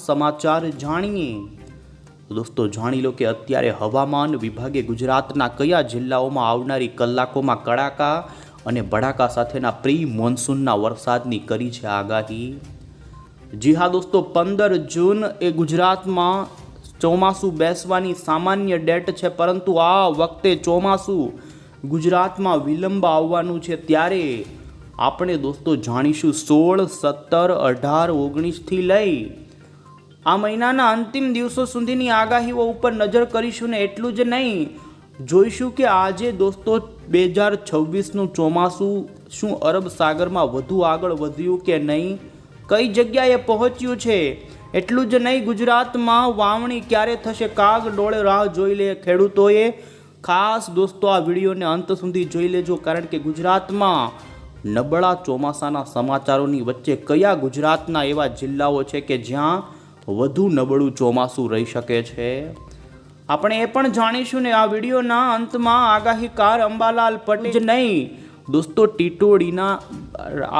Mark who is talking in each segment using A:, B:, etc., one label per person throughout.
A: સમાચાર જાણીએ દોસ્તો જાણી લો કે અત્યારે હવામાન વિભાગે ગુજરાતના કયા જિલ્લાઓમાં આવનારી કલાકોમાં કડાકા અને ભડાકા સાથેના પ્રી મોન્સૂનના વરસાદની કરી છે આગાહી। જી હા દોસ્તો, 15 જૂન એ ગુજરાતમાં ચોમાસું બેસવાની સામાન્ય ડેટ છે, પરંતુ આ વખતે ચોમાસું ગુજરાતમાં વિલંબ આવવાનું છે। ત્યારે આપણે દોસ્તો જાણીશું 16, 17, 18, 19થી લઈ આ મહિનાના અંતિમ દિવસો સુધીની આગાહીઓ ઉપર નજર કરીશું ને એટલું જ નહીં, જોઈશું કે આજે દોસ્તો 2026નું ચોમાસું શું અરબ સાગરમાં વધુ આગળ વધ્યું કે નહીં, કઈ જગ્યાએ પહોંચ્યું છે। એટલું જ નહીં, ગુજરાતમાં વાવણી ક્યારે થશે, કાગ ડોળે રાહ જોઈ લે ખેડૂતોએ। ખાસ દોસ્તો આ વિડીયોને અંત સુધી જોઈ લેજો, કારણ કે ગુજરાતમાં નબળા ચોમાસાના સમાચારોની વચ્ચે કયા ગુજરાતના એવા જિલ્લાઓ છે કે જ્યાં વધુ નબળું ચોમાસું રહી શકે છે, આપણે એ પણ જાણીશું ને આ વિડીયોના અંતમાં। આગાહીકાર અંબાલાલ પટેલ જ નહીં દોસ્તો, ટીટોડીના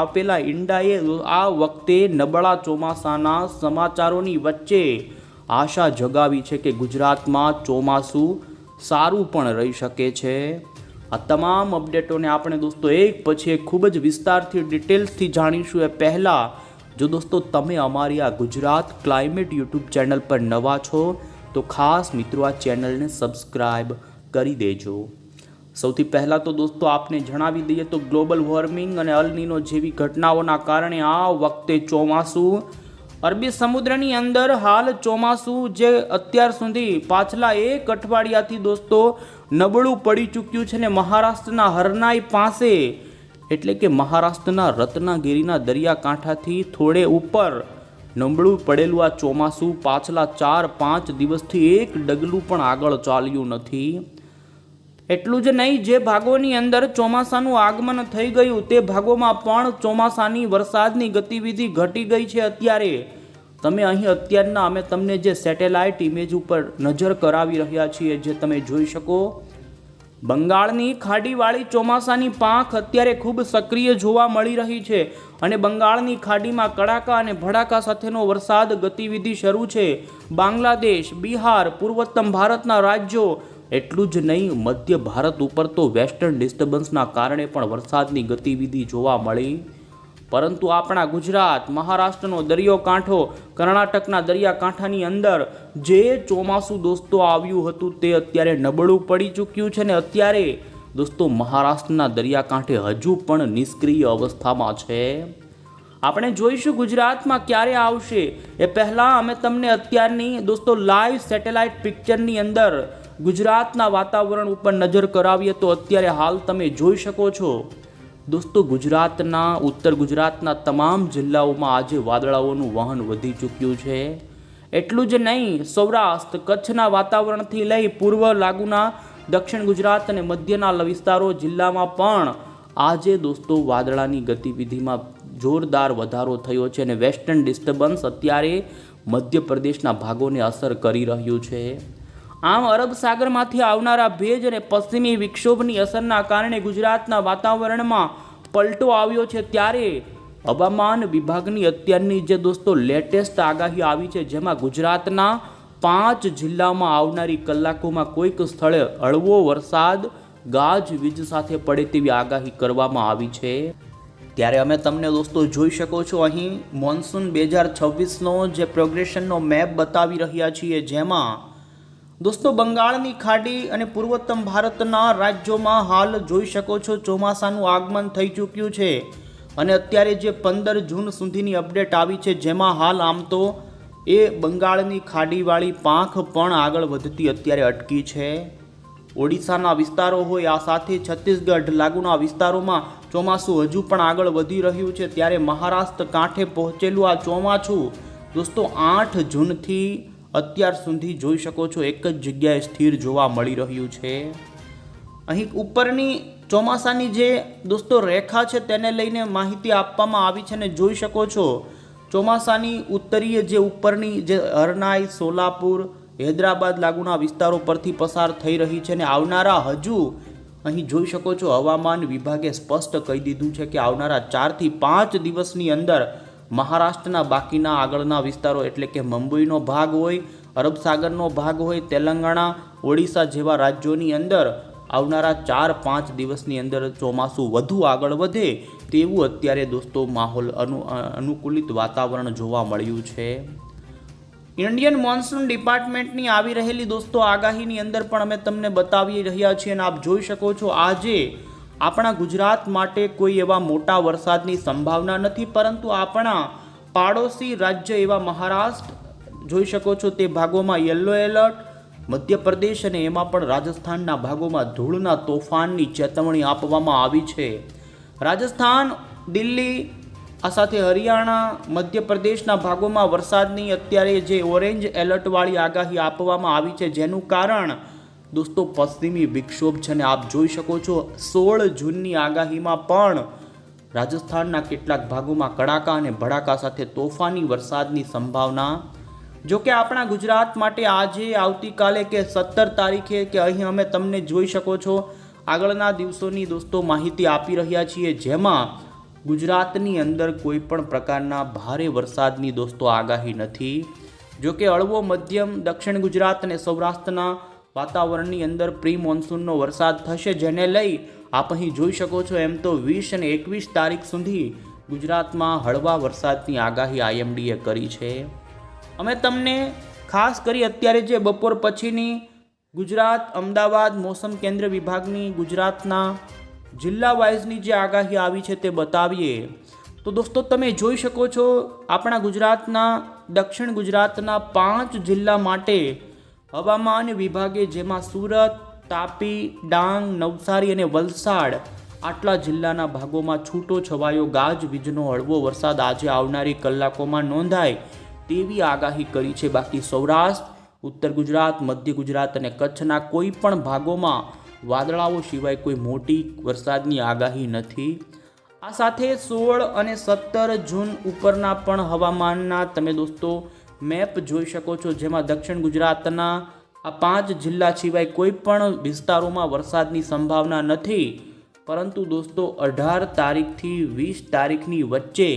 A: આપેલા ઈંડાએ આ વખતે નબળા ચોમાસાના સમાચારોની વચ્ચે આશા જગાવી છે કે ગુજરાતમાં ચોમાસું સારું પણ રહી શકે છે। આ તમામ અપડેટોને આપણે દોસ્તો એક પછી એક ખૂબ જ વિસ્તારથી ડિટેલ્સથી જાણીશું। એ પહેલાં જો દોસ્તો તમે અમારી આ ગુજરાત ક્લાઇમેટ યુટ્યુબ ચેનલ પર નવા છો તો ખાસ મિત્રો આ ચેનલને સબસ્ક્રાઈબ કરી દેજો। સૌથી પહેલાં તો દોસ્તો આપને જણાવી દઈએ તો ગ્લોબલ વોર્મિંગ અને અલ નીનો જેવી ઘટનાઓના કારણે આ વખતે ચોમાસું અરબી સમુદ્રની અંદર હાલ ચોમાસું જે અત્યાર સુધી પાછલા એક અઠવાડિયાથી દોસ્તો નબળું પડી ચૂક્યું છે ને મહારાષ્ટ્રના હરનાઈ પાસે એટલે કે મહારાષ્ટ્રના રત્નાગિરીના દરિયાકાંઠાથી થોડે ઉપર નબળું પડેલું આ ચોમાસું પાછલા 4-5 દિવસથી એક ડગલું પણ આગળ ચાલ્યું નથી। એટલું જ નહીં, જે ભાગોની અંદર ચોમાસાનું આગમન થઈ ગયું તે ભાગોમાં પણ ચોમાસાની વરસાદની ગતિવિધિ ઘટી ગઈ છે। અત્યારે તમે અહીં અત્યારના અમે તમને જે સેટેલાઇટ ઇમેજ ઉપર નજર કરાવી રહ્યા છીએ, જે તમે જોઈ શકો, બંગાળની ખાડીવાળી ચોમાસાની પાંખ અત્યારે ખૂબ સક્રિય જોવા મળી રહી છે અને બંગાળની ખાડીમાં કડાકા અને ભડાકા સાથેનો વરસાદ ગતિવિધિ શરૂ છે। બાંગ્લાદેશ, બિહાર, પૂર્વોત્તર ભારતના રાજ્યો, એટલું જ નહીં મધ્ય ભારત ઉપર તો વેસ્ટર્ન ડિસ્ટર્બન્સના કારણે પણ વરસાદની ગતિવિધિ જોવા મળી, પરંતુ આપણા ગુજરાત, મહારાષ્ટ્રનો દરિયો કાંઠો, કર્ણાટકના દરિયાકાંઠાની અંદર જે ચોમાસું દોસ્તો આવ્યું હતું તે અત્યારે નબળું પડી ચૂક્યું છે ને અત્યારે દોસ્તો મહારાષ્ટ્રના દરિયાકાંઠે હજુ પણ નિષ્ક્રિય અવસ્થામાં છે। આપણે જોઈશું ગુજરાતમાં ક્યારે આવશે એ પહેલાં અમે તમને અત્યારની દોસ્તો લાઈવ સેટેલાઇટ પિક્ચરની અંદર ગુજરાતના વાતાવરણ ઉપર નજર કરાવીએ તો અત્યારે હાલ તમે જોઈ શકો છો દોસ્તો ગુજરાતના ઉત્તર ગુજરાતના તમામ જિલ્લાઓમાં આજે વાદળાઓનું વહન વધી ચૂક્યું છે। એટલું જ નહીં, સૌરાષ્ટ્ર, કચ્છના વાતાવરણથી લઈ પૂર્વ લાગુના દક્ષિણ ગુજરાત અને મધ્યના વિસ્તારો જિલ્લામાં પણ આજે દોસ્તો વાદળાની ગતિવિધિમાં જોરદાર વધારો થયો છે અને વેસ્ટર્ન ડિસ્ટર્બન્સ અત્યારે મધ્યપ્રદેશના ભાગોને અસર કરી રહ્યું છે। આમ અરબ સાગરમાંથી આવનારા ભેજ અને પશ્ચિમી વિક્ષોભની અસરના કારણે ગુજરાતના વાતાવરણમાં પલટો આવ્યો છે। ત્યારે હવામાન વિભાગની અત્યારની જે દોસ્તો લેટેસ્ટ આગાહી આવી છે, જેમાં ગુજરાતના 5 જિલ્લામાં આવનારી કલાકોમાં કોઈક સ્થળે હળવો વરસાદ ગાજવીજ સાથે પડે તેવી આગાહી કરવામાં આવી છે। ત્યારે અમે તમને દોસ્તો જોઈ શકો છો અહીં મોન્સૂન 2026નો જે પ્રોગ્રેશનનો મેપ બતાવી રહ્યા છીએ, જેમાં દોસ્તો બંગાળની ખાડી અને પૂર્વોત્તર ભારતના રાજ્યોમાં હાલ જોઈ શકો છો ચોમાસાનું આગમન થઈ ચૂક્યું છે અને અત્યારે જે 15 જૂન સુધીની અપડેટ આવી છે, જેમાં હાલ આમ તો એ બંગાળની ખાડીવાળી પાંખ પણ આગળ વધતી અત્યારે અટકી છે। ઓડિશાના વિસ્તારો હોય આ સાથે છત્તીસગઢ લાગુના વિસ્તારોમાં ચોમાસું હજુ પણ આગળ વધી રહ્યું છે। ત્યારે મહારાષ્ટ્ર કાંઠે પહોંચેલું આ ચોમાસું દોસ્તો 8 જૂનથી અત્યાર સુધી જોઈ શકો છો એક જ જગ્યાએ સ્થિર જોવા મળી રહ્યું છે। અહીં ઉપરની ચોમાસાની જે દોસ્તો રેખા છે તેને લઈને માહિતી આપવામાં આવી છે અને જોઈ શકો છો ચોમાસાની ઉત્તરીય જે ઉપરની જે હરનાઈ, સોલાપુર, હૈદરાબાદ લાગુના વિસ્તારો પરથી પસાર થઈ રહી છે અને આવનારા હજુ અહીં જોઈ શકો છો હવામાન વિભાગે સ્પષ્ટ કહી દીધું છે કે આવનારા 4 થી 5 દિવસની અંદર મહારાષ્ટ્રના બાકીના આગળના વિસ્તારો એટલે કે મુંબઈનો ભાગ હોય, અરબ સાગરનો ભાગ હોય, તેલંગાણા, ઓડિશા જેવા રાજ્યોની અંદર આવનારા 4-5 દિવસની અંદર ચોમાસું વધુ આગળ વધે તેવું અત્યારે દોસ્તો માહોલ અનુકૂલિત વાતાવરણ જોવા મળ્યું છે. ઇન્ડિયન મોન્સૂન ડિપાર્ટમેન્ટની આવી રહેલી દોસ્તો આગાહીની અંદર પણ અમે તમને બતાવી રહ્યા છીએ અને આપ જોઈ શકો છો આજે આપણા ગુજરાત માટે કોઈ એવા મોટા વરસાદની સંભાવના નથી, પરંતુ આપણા પાડોશી રાજ્ય એવા મહારાષ્ટ્ર જોઈ શકો છો તે ભાગોમાં યલો એલર્ટ, મધ્યપ્રદેશ અને એમાં પણ રાજસ્થાનના ભાગોમાં ધૂળના તોફાનની ચેતવણી આપવામાં આવી છે. રાજસ્થાન, દિલ્હી આ સાથે હરિયાણા, મધ્યપ્રદેશના ભાગોમાં વરસાદની અત્યારે જે ઓરેન્જ એલર્ટવાળી આગાહી આપવામાં આવી છે, જેનું કારણ દોસ્તો પશ્ચિમી વિક્ષોભ છે. અને આપ જોઈ શકો છો 16 જૂનની આગાહીમાં પણ રાજસ્થાનના કેટલાક ભાગોમાં કડાકા અને ભડાકા સાથે તોફાની વરસાદની સંભાવના. જો કે આપણા ગુજરાત માટે આજે, આવતીકાલે કે 17 તારીખે કે અહીં અમે તમને જોઈ શકો છો આગળના દિવસોની દોસ્તો માહિતી આપી રહ્યા છીએ, જેમાં ગુજરાતની અંદર કોઈ પણ પ્રકારના ભારે વરસાદની દોસ્તો આગાહી નથી. જો કે હળવો મધ્યમ દક્ષિણ ગુજરાત અને સૌરાષ્ટ્રના વાતાવરણની અંદર પ્રી મોન્સૂનનો વરસાદ થશે, જેને લઈ આપ અહીં જોઈ શકો છો એમ તો 20 અને 21 તારીખ સુધી ગુજરાતમાં હળવા વરસાદની આગાહી આઈએમડીએ કરી છે. અમે તમને ખાસ કરી અત્યારે જે બપોર પછીની ગુજરાત અમદાવાદ મોસમ કેન્દ્ર વિભાગની ગુજરાતના જિલ્લા વાઇઝની જે આગાહી આવી છે તે બતાવીએ તો દોસ્તો તમે જોઈ શકો છો આપણા ગુજરાતના દક્ષિણ ગુજરાતના 5 જિલ્લા માટે હવામાન વિભાગે, જેમાં સુરત, તાપી, ડાંગ, નવસારી અને વલસાડ આટલા જિલ્લાના ભાગોમાં છૂટો છવાયો ગાજવીજનો હળવો વરસાદ આજે આવનારી કલાકોમાં નોંધાય તેવી આગાહી કરી છે. બાકી સૌરાષ્ટ્ર, ઉત્તર ગુજરાત, મધ્ય ગુજરાત અને કચ્છના કોઈ પણ ભાગોમાં વાદળાઓ સિવાય કોઈ મોટી વરસાદની આગાહી નથી. આ સાથે 16 અને 17 જૂન ઉપરના પણ હવામાનના તમે દોસ્તો મેપ જોઈ શકો છો, જેમાં દક્ષિણ ગુજરાતના આ 5 જિલ્લા સિવાય કોઈ પણ વિસ્તારોમાં વરસાદની સંભાવના નથી. પરંતુ દોસ્તો 18 તારીખથી 20 તારીખની વચ્ચે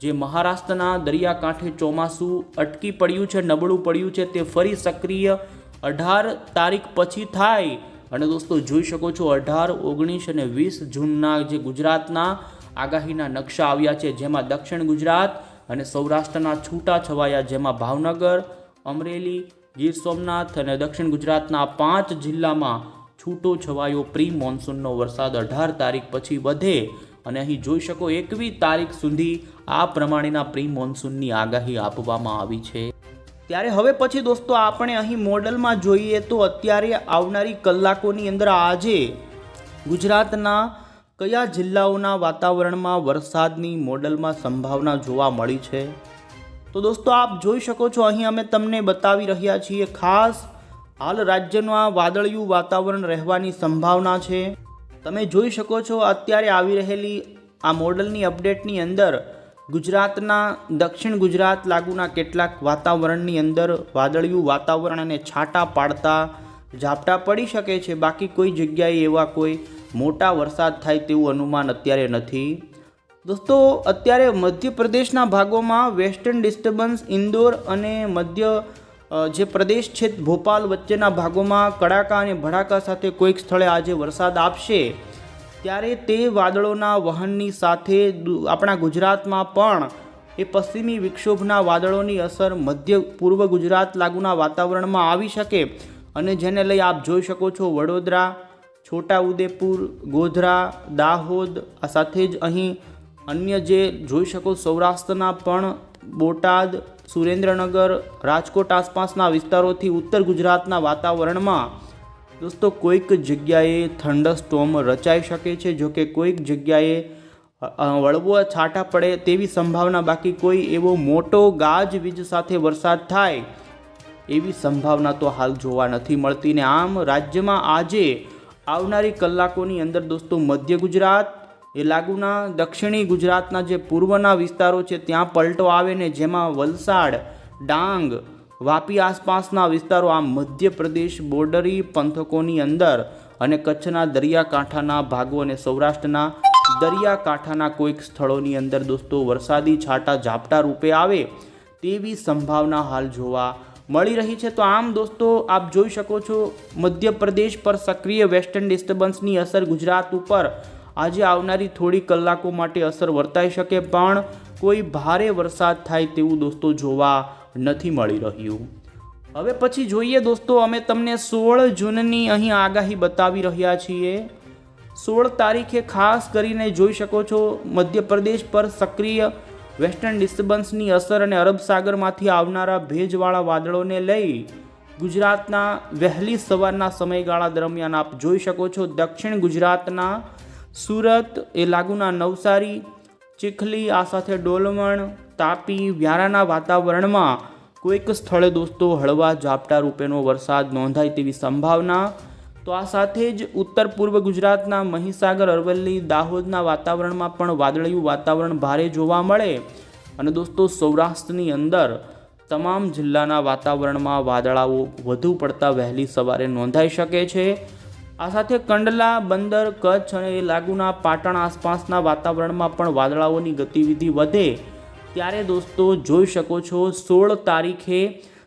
A: જે મહારાષ્ટ્રના દરિયાકાંઠે ચોમાસું અટકી પડ્યું છે, નબળું પડ્યું છે, તે ફરી સક્રિય 18 તારીખ પછી થાય. અને દોસ્તો જોઈ શકો છો 18, 19 અને 20 જૂનના જે ગુજરાતના આગાહીના નકશા આવ્યા છે, જેમાં દક્ષિણ ગુજરાત અને સૌરાષ્ટ્રના છૂટા છવાયા, જેમાં ભાવનગર, અમરેલી, ગીર સોમનાથ અને દક્ષિણ ગુજરાતના 5 જિલ્લામાં છૂટો છવાયો પ્રી મોન્સૂનનો વરસાદ 18 તારીખ પછી વધે. અને અહીં જોઈ શકો 21 તારીખ સુધી આ પ્રમાણેના પ્રી મોન્સૂનની આગાહી આપવામાં આવી છે. ત્યારે હવે પછી દોસ્તો આપણે અહીં મોડલમાં જોઈએ તો અત્યારે આવનારી કલાકોની અંદર આજે ગુજરાતના કયા જિલ્લાઓના વાતાવરણમાં વરસાદની મોડલમાં સંભાવના જોવા મળી છે. તો દોસ્તો આપ જોઈ શકો છો અહીં અમે તમને બતાવી રહ્યા છીએ ખાસ હાલ રાજ્યનું આ વાદળિયું વાતાવરણ રહેવાની સંભાવના છે. તમે જોઈ શકો છો અત્યારે આવી રહેલી આ મોડલની અપડેટની અંદર ગુજરાતના દક્ષિણ ગુજરાત લાગુના કેટલાક વાતાવરણની અંદર વાદળિયું વાતાવરણ અને છાંટા પાડતા ઝાપટા પડી શકે છે. બાકી કોઈ જગ્યાએ એવા કોઈ મોટા વરસાદ થાય તેવું અનુમાન અત્યારે નથી. દોસ્તો અત્યારે મધ્યપ્રદેશના ભાગોમાં વેસ્ટર્ન ડિસ્ટર્બન્સ ઇન્દોર અને મધ્ય જે પ્રદેશ છે ભોપાલ વચ્ચેના ભાગોમાં કડાકા અને ભડાકા સાથે કોઈક સ્થળે આજે વરસાદ આપશે. ત્યારે તે વાદળોના વહનની સાથે આપણા ગુજરાતમાં પણ એ પશ્ચિમી વિક્ષોભના વાદળોની અસર મધ્ય પૂર્વ ગુજરાત લાગુના વાતાવરણમાં આવી શકે. અને જેને લઈ આપ જોઈ શકો છો વડોદરા, છોટાઉદેપુર, ગોધરા, દાહોદ આ સાથે જ અહીં અન્ય જે જોઈ શકો સૌરાષ્ટ્રના પણ બોટાદ, સુરેન્દ્રનગર, રાજકોટ આસપાસના વિસ્તારોથી ઉત્તર ગુજરાતના વાતાવરણમાં દોસ્તો કોઈક જગ્યાએ થંડરસ્ટોર્મ રચાઈ શકે છે. જો કે કોઈક જગ્યાએ વળવો છાંટા પડે તેવી સંભાવના, બાકી કોઈ એવો મોટો ગાજવીજ સાથે વરસાદ થાય એવી સંભાવના તો હાલ જોવા નથી મળતી. ને આમ રાજ્યમાં આજે આવનારી કલાકોની અંદર દોસ્તો મધ્ય ગુજરાત એ લાગુના દક્ષિણી ગુજરાતના જે પૂર્વના વિસ્તારો છે ત્યાં પલટો આવે ને જેમાં વલસાડ, ડાંગ, વાપી આસપાસના વિસ્તારો આ મધ્યપ્રદેશ બોર્ડરી પંથકોની અંદર અને કચ્છના દરિયાકાંઠાના ભાગો અને સૌરાષ્ટ્રના દરિયાકાંઠાના કોઈક સ્થળોની અંદર દોસ્તો વરસાદી છાંટા ઝાપટા રૂપે આવે તેવી સંભાવના હાલ જોવા મળી રહી છે। તો આમ દોસ્તો આપ જોઈ શકો છો, મધ્યપ્રદેશ પર સક્રિય વેસ્ટર્ન ડિસ્ટર્બન્સની અસર ગુજરાત ઉપર આજે આવનારી થોડી કલાકો માટે અસર વર્તાઈ શકે, પણ કોઈ ભારે વરસાદ થાય તેવું દોસ્તો જોવા નથી મળી રહ્યું। હવે પછી જોઈએ દોસ્તો, અમે તમને 16 જૂનની અહીં આગાહી બતાવી રહ્યા છીએ। 16 તારીખે ખાસ કરીને જોઈ શકો છો, મધ્યપ્રદેશ પર સક્રિય વેસ્ટર્ન ડિસ્ટર્બન્સની અસર અને અરબ સાગરમાંથી આવનારા ભેજવાળા વાદળોને લઈ ગુજરાતના વહેલી સવારના સમયગાળા દરમિયાન આપ જોઈ શકો છો, દક્ષિણ ગુજરાતના સુરત એ લાગુના નવસારી, ચીખલી, આ સાથે ડોલવણ, તાપી, વ્યારાના વાતાવરણમાં કોઈક સ્થળે દોસ્તો હળવા ઝાપટા રૂપેનો વરસાદ નોંધાય તેવી સંભાવના। તો આ સાથે જ ઉત્તર પૂર્વ ગુજરાતના મહીસાગર, અરવલ્લી, દાહોદના વાતાવરણમાં પણ વાદળિયું વાતાવરણ ભારે જોવા મળે અને દોસ્તો સૌરાષ્ટ્રની અંદર તમામ જિલ્લાના વાતાવરણમાં વાદળાઓ વધુ પડતા વહેલી સવારે નોંધાઈ શકે છે। આ સાથે કંડલા, બંદર, કચ્છ અને લાગુના પાટણ આસપાસના વાતાવરણમાં પણ વાદળાઓની ગતિવિધિ વધે ત્યારે દોસ્તો જોઈ શકો છો, 16 તારીખે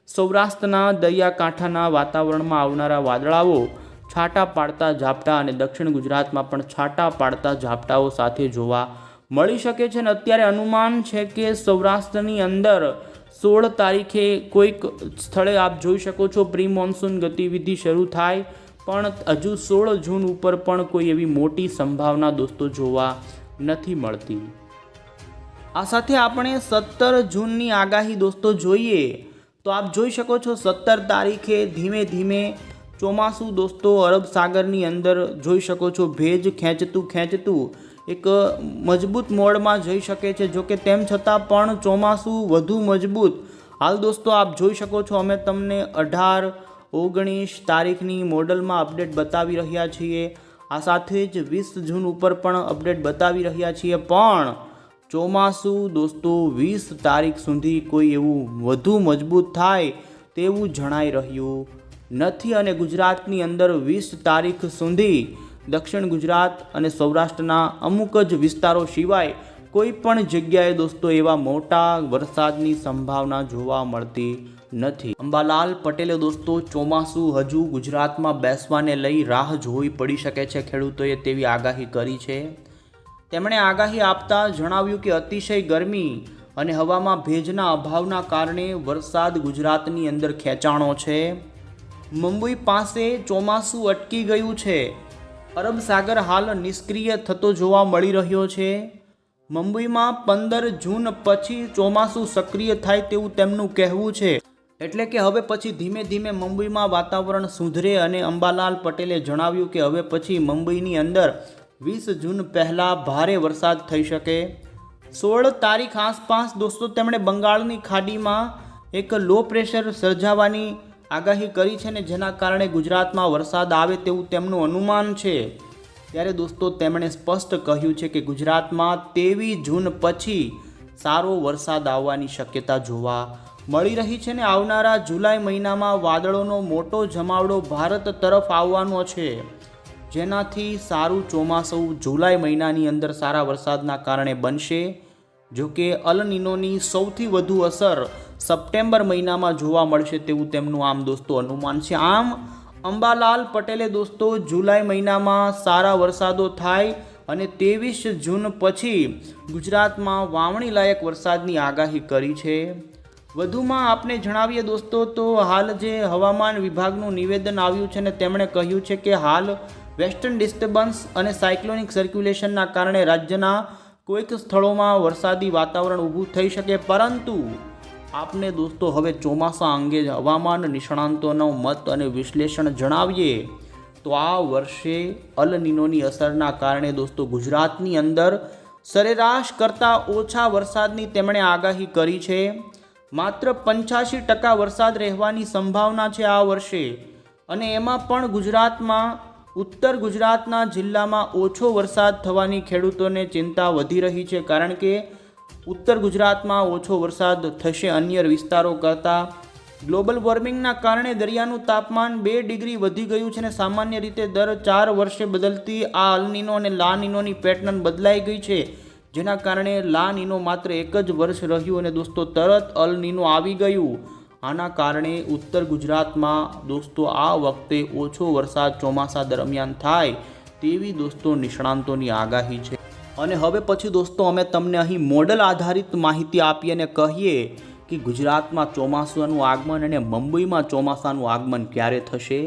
A: સૌરાષ્ટ્રના દરિયાકાંઠાના વાતાવરણમાં આવનારા વાદળાઓ છાંટા પાડતા ઝાપટા અને દક્ષિણ ગુજરાતમાં પણ છાંટા પાડતા ઝાપટાઓ સાથે જોવા મળી શકે છે। અને અત્યારે અનુમાન છે કે સૌરાષ્ટ્રની અંદર 16 તારીખે કોઈક સ્થળે આપ જોઈ શકો છો પ્રી મોન્સૂન ગતિવિધિ શરૂ થાય, પણ હજુ 16 જૂન ઉપર પણ કોઈ એવી મોટી સંભાવના દોસ્તો જોવા નથી મળતી। આ સાથે આપણે 17 જૂનની આગાહી દોસ્તો જોઈએ તો આપ જોઈ શકો છો, 17 તારીખે ધીમે ધીમે ચોમાસું દોસ્તો અરબ સાગરની અંદર જોઈ શકો છો ભેજ ખેંચતું એક મજબૂત મોડમાં જઈ શકે છે। જો કે તેમ છતાં પણ ચોમાસું વધુ મજબૂત હાલ દોસ્તો આપ જોઈ શકો છો, અમે તમને 18, 19 તારીખની મોડલમાં અપડેટ બતાવી રહ્યા છીએ। આ સાથે જ 20 જૂન ઉપર પણ અપડેટ બતાવી રહ્યા છીએ, પણ ચોમાસું દોસ્તો 20 તારીખ સુધી કોઈ એવું વધુ મજબૂત થાય તેવું જણાઈ રહ્યું નથી અને ગુજરાતની અંદર 20 તારીખ સુધી દક્ષિણ ગુજરાત અને સૌરાષ્ટ્રના અમુક જ વિસ્તારો સિવાય કોઈ પણ જગ્યાએ દોસ્તો એવા મોટા વરસાદની સંભાવના જોવા મળતી નથી। અંબાલાલ પટેલે દોસ્તો ચોમાસું હજુ ગુજરાતમાં બેસવાને લઈ રાહ જોવી પડી શકે છે ખેડૂતોએ તેવી આગાહી કરી છે। તેમણે આગાહી આપતા જણાવ્યું કે અતિશય ગરમી અને હવામાં ભેજના અભાવના કારણે વરસાદ ગુજરાતની અંદર ખેંચાણો છે। મુંબઈ પાસે ચોમાસું અટકી ગયું છે। અરબ સાગર હાલ નિષ્ક્રિય થતો જોવા મળી રહ્યો છે। મુંબઈમાં 15 જૂન પછી ચોમાસું સક્રિય થાય તેવું તેમનું કહેવું છે, એટલે કે હવે પછી ધીમે ધીમે મુંબઈમાં વાતાવરણ સુધરે અને અંબાલાલ પટેલે જણાવ્યું કે હવે પછી મુંબઈની અંદર 20 જૂન પહેલાં ભારે વરસાદ થઈ શકે। 16 તારીખ આસપાસ દોસ્તો તેમણે બંગાળની ખાડીમાં એક લો પ્રેશર સર્જાવાની આગાહી કરી છે ને જેના કારણે ગુજરાતમાં વરસાદ આવે તેવું તેમનું અનુમાન છે। ત્યારે દોસ્તો તેમણે સ્પષ્ટ કહ્યું છે કે ગુજરાતમાં 23 જૂન પછી સારો વરસાદ આવવાની શક્યતા જોવા મળી રહી છે ને આવનારા જુલાઈ મહિનામાં વાદળોનો મોટો જમાવડો ભારત તરફ આવવાનો છે, જેનાથી સારું ચોમાસું જુલાઈ મહિનાની અંદર સારા વરસાદના કારણે બનશે। જો કે અલ નીનોની સૌથી વધુ અસર સપ્ટેમ્બર મહિનામાં જોવા મળશે તેવું તેમનું આમ દોસ્તો અનુમાન છે। આમ અંબાલાલ પટેલે દોસ્તો જુલાઈ મહિનામાં સારા વરસાદો થાય અને 23 જૂન પછી ગુજરાતમાં વાવણી લાયક વરસાદની આગાહી કરી છે। વધુમાં આપને જણાવીએ દોસ્તો તો હાલ જે હવામાન વિભાગનું નિવેદન આવ્યું છે ને તેમણે કહ્યું છે કે હાલ વેસ્ટર્ન ડિસ્ટર્બન્સ અને સાયક્લોનિક સર્ક્યુલેશનના કારણે રાજ્યના કોઈક સ્થળોમાં વરસાદી વાતાવરણ ઊભું થઈ શકે, પરંતુ આપને દોસ્તો હવે ચોમાસા અંગે હવામાન નિષ્ણાંતોનો મત અને વિશ્લેષણ જણાવીએ તો આ વર્ષે અલ નીનોની અસરના કારણે દોસ્તો ગુજરાતની અંદર સરેરાશ કરતાં ઓછા વરસાદની તેમણે આગાહી કરી છે। માત્ર 85% વરસાદ રહેવાની સંભાવના છે આ વર્ષે, અને એમાં પણ ગુજરાતમાં ઉત્તર ગુજરાતના જિલ્લામાં ઓછો વરસાદ થવાની ખેડૂતોને ચિંતા વધી રહી છે, કારણ કે ઉત્તર ગુજરાતમાં ઓછો વરસાદ થશે અન્ય વિસ્તારો કરતાં, ગ્લોબલ વોર્મિંગના કારણે દરિયાનું તાપમાન 2 ડિગ્રી વધી ગયું છે અને સામાન્ય રીતે દર 4 વર્ષે બદલતી આ અલ નીનો અને લા નીનોની પેટર્ન બદલાઈ ગઈ છે, જેના કારણે લા નીનો માત્ર એક જ વર્ષ રહ્યું અને દોસ્તો તરત અલ નીનો આવી ગયું. આના કારણે ઉત્તર ગુજરાતમાં દોસ્તો આ વખતે ઓછો વરસાદ ચોમાસા દરમિયાન થાય તેવી દોસ્તો નિષ્ણાંતોની આગાહી છે. અને હવે પછી દોસ્તો અમે તમને અહીં મોડલ આધારિત માહિતી આપીએ અને કહીએ કે ગુજરાતમાં ચોમાસાનું આગમન અને મુંબઈમાં ચોમાસાનું આગમન ક્યારે થશે.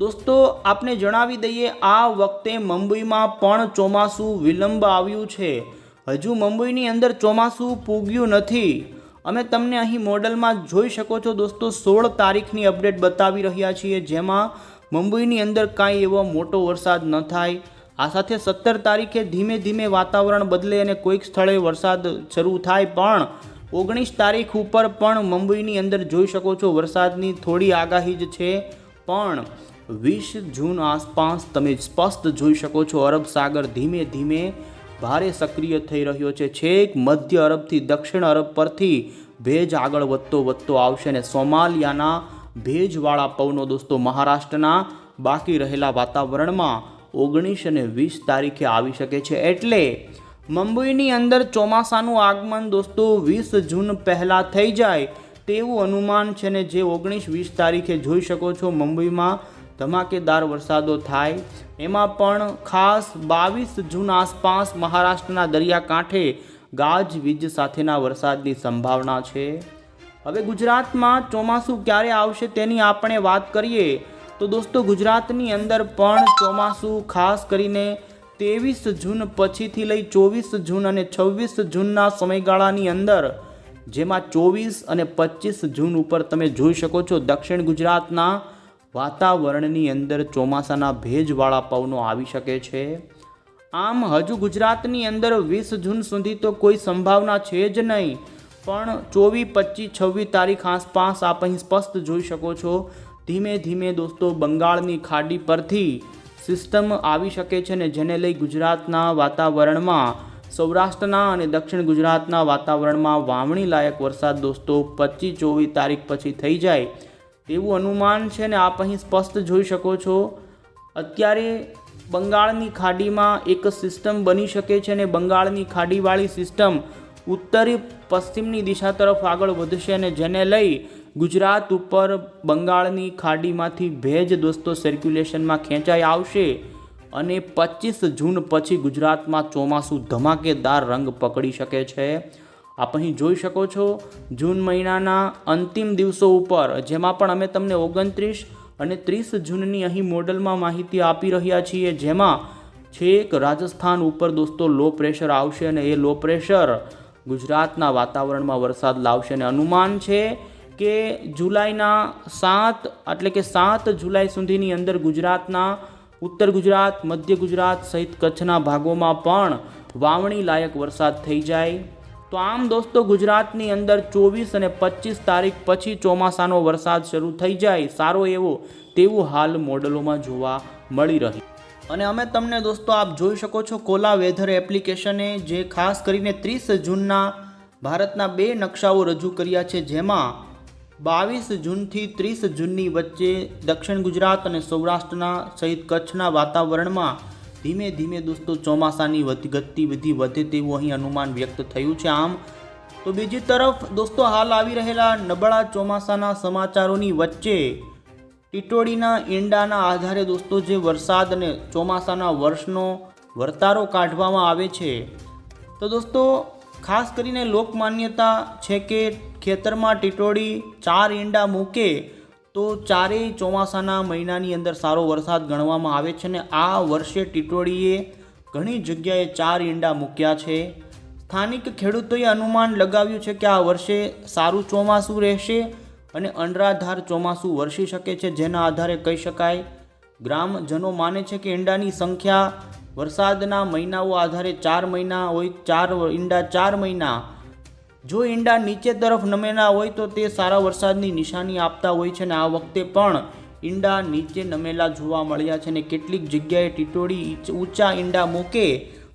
A: દોસ્તો આપને જણાવી દઈએ, આ વખતે મુંબઈમાં પણ ચોમાસું વિલંબ આવ્યું છે. હજુ મુંબઈની અંદર ચોમાસું પૂગ્યું નથી. અમે તમને અહીં મોડલમાં જોઈ શકો છો દોસ્તો, 16 તારીખની અપડેટ બતાવી રહ્યા છીએ, જેમાં મુંબઈની અંદર કાંઈ એવો મોટો વરસાદ ન થાય. આ સાથે 17 તારીખે ધીમે ધીમે વાતાવરણ બદલે અને કોઈક સ્થળે વરસાદ શરૂ થાય, પણ 19 તારીખ ઉપર પણ મુંબઈની અંદર જોઈ શકો છો વરસાદની થોડી આગાહી જ છે. પણ 20 જૂન આસપાસ તમે સ્પષ્ટ જોઈ શકો છો અરબ સાગર ધીમે ધીમે ભારે સક્રિય થઈ રહ્યો છે. છેક મધ્ય અરબથી દક્ષિણ અરબ પરથી ભેજ આગળ વધતો આવશે અને સોમાલિયાના ભેજવાળા પવનો દોસ્તો મહારાષ્ટ્રના બાકી રહેલા વાતાવરણમાં 19 અને 20 તારીખે આવી શકે છે. એટલે મુંબઈની અંદર ચોમાસાનું આગમન દોસ્તો 20 જૂન પહેલાં થઈ જાય તેવું અનુમાન છે ને જે 19-20 તારીખે જોઈ શકો છો મુંબઈમાં ધમાકેદાર વરસાદો થાય. એમાં પણ ખાસ 22 જૂન આસપાસ મહારાષ્ટ્રના દરિયાકાંઠે ગાજવીજ સાથેના વરસાદની સંભાવના છે. હવે ગુજરાતમાં ચોમાસું ક્યારે આવશે તેની આપણે વાત કરીએ તો દોસ્તો ગુજરાતની અંદર પણ ચોમાસું ખાસ કરીને 23 જૂન પછીથી લઈ 24 જૂન અને 26 જૂનના સમયગાળાની અંદર, જેમાં 24 અને 25 જૂન ઉપર તમે જોઈ શકો છો દક્ષિણ ગુજરાતના વાતાવરણની અંદર ચોમાસાના ભેજવાળા પવનો આવી શકે છે. આમ હજુ ગુજરાતની અંદર 20 જૂન સુધી તો કોઈ સંભાવના છે જ નહીં, પણ 24, 25, 26 તારીખ આસપાસ આપ અહીં સ્પષ્ટ જોઈ શકો છો ધીમે ધીમે દોસ્તો બંગાળની ખાડી પરથી સિસ્ટમ આવી શકે છે ને જેને લઈ ગુજરાતના વાતાવરણમાં, સૌરાષ્ટ્રના અને દક્ષિણ ગુજરાતના વાતાવરણમાં વાવણી લાયક વરસાદ દોસ્તો 25-24 તારીખ પછી થઈ જાય તેવું અનુમાન છે ને આપ અહીં સ્પષ્ટ જોઈ શકો છો. અત્યારે બંગાળની ખાડીમાં એક સિસ્ટમ બની શકે છે અને બંગાળની ખાડીવાળી સિસ્ટમ ઉત્તરી પશ્ચિમની દિશા તરફ આગળ વધશે અને જેને લઈ ગુજરાત ઉપર બંગાળની ખાડીમાંથી ભેજ દોસ્તો સર્ક્યુલેશનમાં ખેંચાઈ આવશે અને 25 જૂન પછી ગુજરાતમાં ચોમાસું ધમાકેદાર રંગ પકડી શકે છે. આપ અહીં જોઈ શકો છો જૂન મહિનાના અંતિમ દિવસો ઉપર, જેમાં પણ અમે તમને 29 અને 30 જૂનની અહીં મોડલમાં માહિતી આપી રહ્યા છીએ, જેમાં છેક રાજસ્થાન ઉપર દોસ્તો લો પ્રેશર આવશે અને એ લો પ્રેશર ગુજરાતના વાતાવરણમાં વરસાદ લાવશે અને અનુમાન છે કે જુલાઈના 7 એટલે કે 7 જુલાઈ સુધીની અંદર ગુજરાતના ઉત્તર ગુજરાત, મધ્ય ગુજરાત સહિત કચ્છના ભાગોમાં પણ વાવણી લાયક વરસાદ થઈ જાય. તો આમ દોસ્તો ગુજરાતની અંદર 24 અને 25 તારીખ પછી ચોમાસાનો વરસાદ શરૂ થઈ જાય સારો એવો, તેવું હાલ મોડલોમાં જોવા મળી રહ્યું. અને અમે તમને દોસ્તો આપ જોઈ શકો છો કોલા વેધર એપ્લિકેશને જે ખાસ કરીને 30 જૂનના ભારતના 2 નકશાઓ રજૂ કર્યા છે, જેમાં 22 જૂનથી 30 જૂનની વચ્ચે દક્ષિણ ગુજરાત અને સૌરાષ્ટ્રના સહિત કચ્છના વાતાવરણમાં ધીમે ધીમે દોસ્તો ચોમાસાની ગતિવિધિ વધે તેવું અહીં અનુમાન વ્યક્ત થયું છે. આમ તો બીજી તરફ દોસ્તો હાલ આવી રહેલા નબળા ચોમાસાના સમાચારોની વચ્ચે ટીટોડીના ઈંડાના આધારે દોસ્તો જે વરસાદ અને ચોમાસાના વર્ષનો વર્તારો કાઢવામાં આવે છે, તો દોસ્તો ખાસ કરીને લોકમાન્યતા છે કે ખેતરમાં ટીટોડી 4 ઈંડા મૂકે તો ચારેય ચોમાસાના મહિનાની અંદર સારો વરસાદ ગણવામાં આવે છે અને આ વર્ષે ટીટોડીએ ઘણી જગ્યાએ 4 ઈંડા મૂક્યા છે. સ્થાનિક ખેડૂતોએ અનુમાન લગાવ્યું છે કે આ વર્ષે સારું ચોમાસું રહેશે અને અનરાધાર ચોમાસું વરસી શકે છે, જેના આધારે કહી શકાય ગ્રામજનો માને છે કે ઈંડાની સંખ્યા વરસાદના મહિનાઓ આધારે 4 મહિના હોય, 4 ઈંડા 4 મહિના. જો ઈંડા નીચે તરફ નમેલા હોય તો તે સારા વરસાદની નિશાની આપતા હોય છે અને આ વખતે પણ ઈંડા નીચે નમેલા જોવા મળ્યા છે અને કેટલીક જગ્યાએ ટીટોડી ઊંચા ઈંડા મૂકે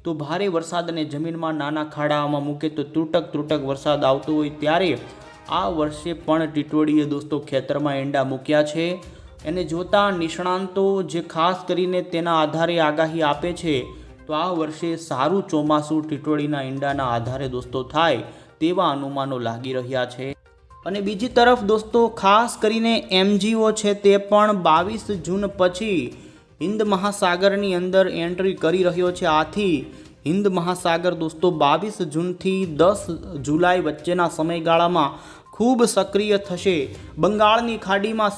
A: તો ભારે વરસાદ અને જમીનમાં નાના ખાડાઓમાં મૂકે તો ત્રુટક વરસાદ આવતો હોય, ત્યારે આ વર્ષે પણ ટીટોડીએ દોસ્તો ખેતરમાં ઈંડા મૂક્યા છે. એને જોતાં નિષ્ણાંતો જે ખાસ કરીને તેના આધારે આગાહી આપે છે તો આ વર્ષે સારું ચોમાસું ટીટોડીના ઈંડાના આધારે દોસ્તો થાય તેવા અનુમાનો લાગી રહ્યા છે. અને બીજી તરફ દોસ્તો ખાસ કરીને MGO છે તે પણ 22 જૂન પછી હિન્દ મહાસાગરની અંદર એન્ટ્રી કરી રહ્યો છે. આથી હિન્દ મહાસાગર દોસ્તો 22 જૂનથી 10 જુલાઈ વચ્ચેના સમયગાળામાં ખૂબ સક્રિય થશે. બંગાળની ખાડીમાં